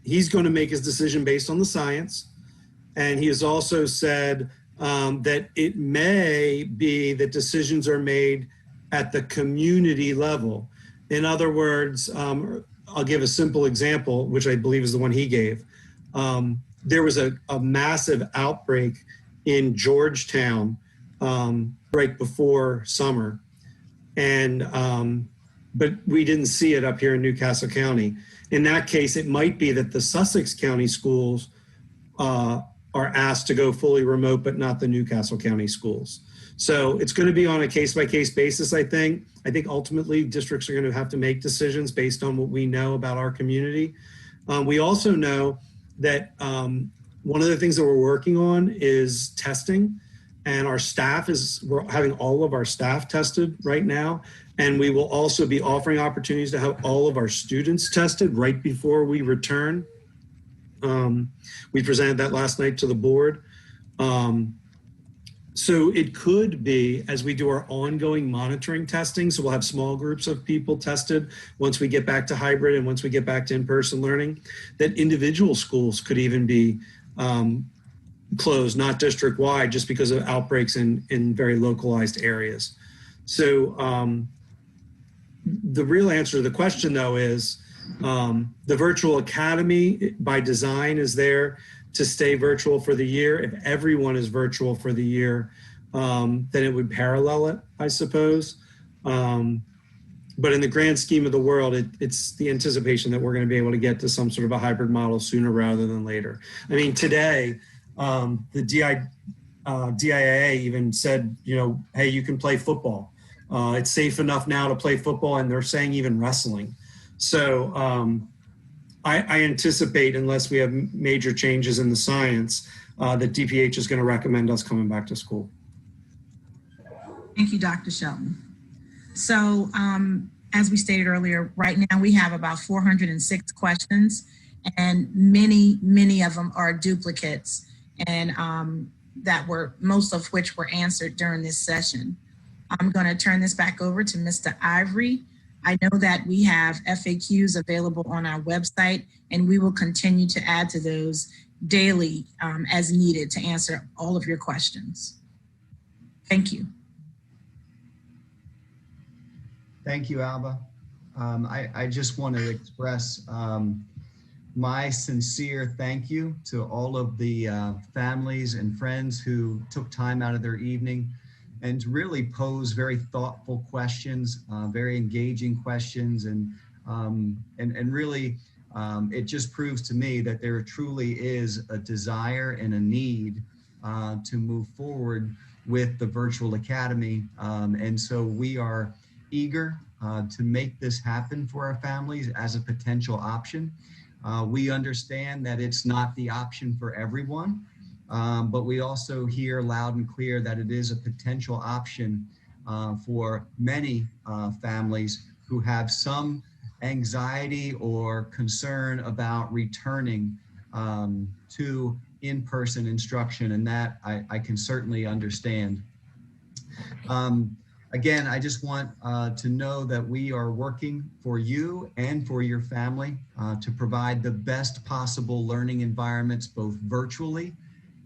Speaker 1: he's going to make his decision based on the science. And he has also said that it may be that decisions are made at the community level. In other words, I'll give a simple example, which I believe is the one he gave. There was a massive outbreak in Georgetown right before summer. But we didn't see it up here in Newcastle County. In that case, it might be that the Sussex County schools are asked to go fully remote, but not the Newcastle County schools. So it's going to be on a case-by-case basis, I think. I think ultimately districts are going to have to make decisions based on what we know about our community. We also know that one of the things that we're working on is testing, and we're having all of our staff tested right now. And we will also be offering opportunities to have all of our students tested right before we return. We presented that last night to the board. So it could be, as we do our ongoing monitoring testing, so we'll have small groups of people tested once we get back to hybrid and once we get back to in-person learning, that individual schools could even be closed, not district-wide, just because of outbreaks in very localized areas. So the real answer to the question, though, is the virtual academy by design is there to stay virtual for the year. If everyone is virtual for the year, then it would parallel it, I suppose. But in the grand scheme of the world, it's the anticipation that we're going to be able to get to some sort of a hybrid model sooner rather than later. I mean, today, the DIA even said, hey, you can play football. It's safe enough now to play football, and they're saying even wrestling. So I anticipate, unless we have major changes in the science, that DPH is going to recommend us coming back to school.
Speaker 2: Thank you, Dr. Shelton. So as we stated earlier, right now we have about 406 questions, and many of them are duplicates, and most of which were answered during this session. I'm going to turn this back over to Mr. Ivory. I know that we have FAQs available on our website, and we will continue to add to those daily as needed to answer all of your questions. Thank you.
Speaker 7: Thank you, Alba. I just want to express my sincere thank you to all of the families and friends who took time out of their evening and to really pose very thoughtful questions, very engaging questions, and really it just proves to me that there truly is a desire and a need to move forward with the virtual academy, and so we are eager to make this happen for our families as a potential option. We understand that it's not the option for everyone. But we also hear loud and clear that it is a potential option for many families who have some anxiety or concern about returning to in-person instruction, and that I can certainly understand. Again, I just want to know that we are working for you and for your family to provide the best possible learning environments, both virtually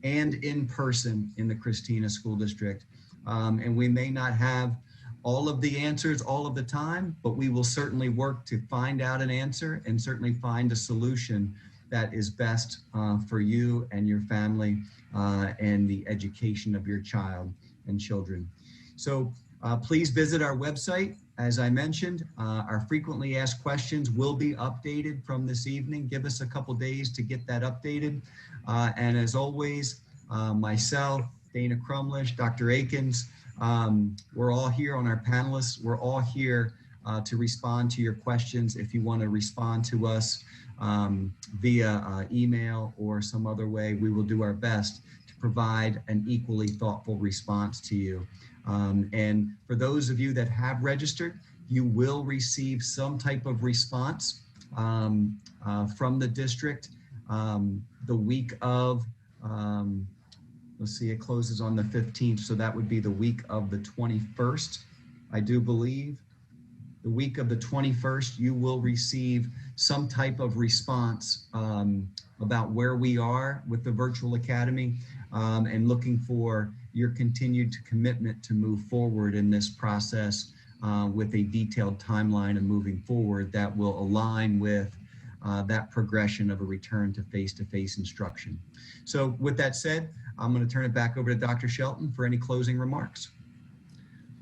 Speaker 7: and in person in the Christina School District. And we may not have all of the answers all of the time, but we will certainly work to find out an answer and certainly find a solution that is best for you and your family and the education of your child and children. So please visit our website. As I mentioned, our frequently asked questions will be updated from this evening. Give us a couple days to get that updated. And as always, myself, Dana Crumlish, Dr. Akins, we're all here on our panelists. We're all here to respond to your questions. If you want to respond to us via email or some other way, we will do our best to provide an equally thoughtful response to you. And for those of you that have registered, you will receive some type of response from the district the week of, let's see, it closes on the 15th, so that would be the week of the 21st, I do believe. The week of the 21st, you will receive some type of response about where we are with the virtual academy and looking for your continued commitment to move forward in this process with a detailed timeline of moving forward that will align with that progression of a return to face-to-face instruction. So with that said, I'm going to turn it back over to Dr. Shelton for any closing remarks.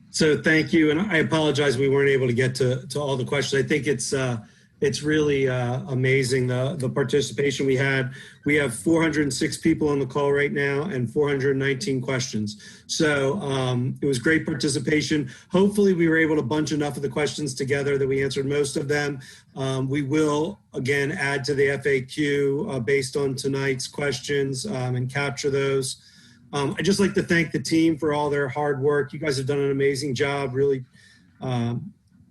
Speaker 1: So thank you, and I apologize we weren't able to get to all the questions. I think it's really amazing the participation we had. We have 406 people on the call right now and 419 questions. So it was great participation. Hopefully we were able to bunch enough of the questions together that we answered most of them. We will again add to the FAQ based on tonight's questions and capture those. I'd just like to thank the team for all their hard work. You guys have done an amazing job really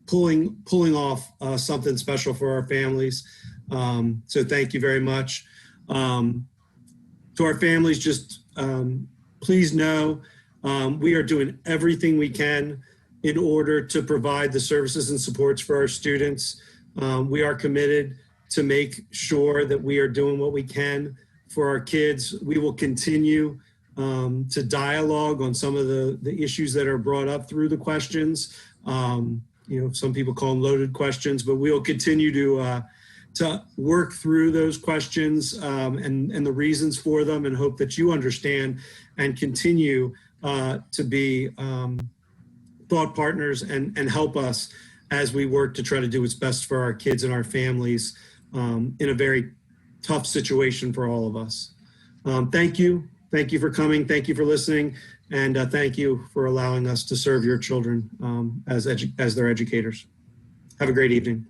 Speaker 1: pulling off something special for our families. So thank you very much. To our families, just please know we are doing everything we can in order to provide the services and supports for our students. We are committed to make sure that we are doing what we can for our kids. We will continue to dialogue on some of the issues that are brought up through the questions. You know, some people call them loaded questions, but we'll continue to work through those questions and the reasons for them, and hope that you understand and continue to be thought partners and help us as we work to try to do what's best for our kids and our families in a very tough situation for all of us. Thank you. Thank you for coming. Thank you for listening. And thank you for allowing us to serve your children as their educators. Have a great evening.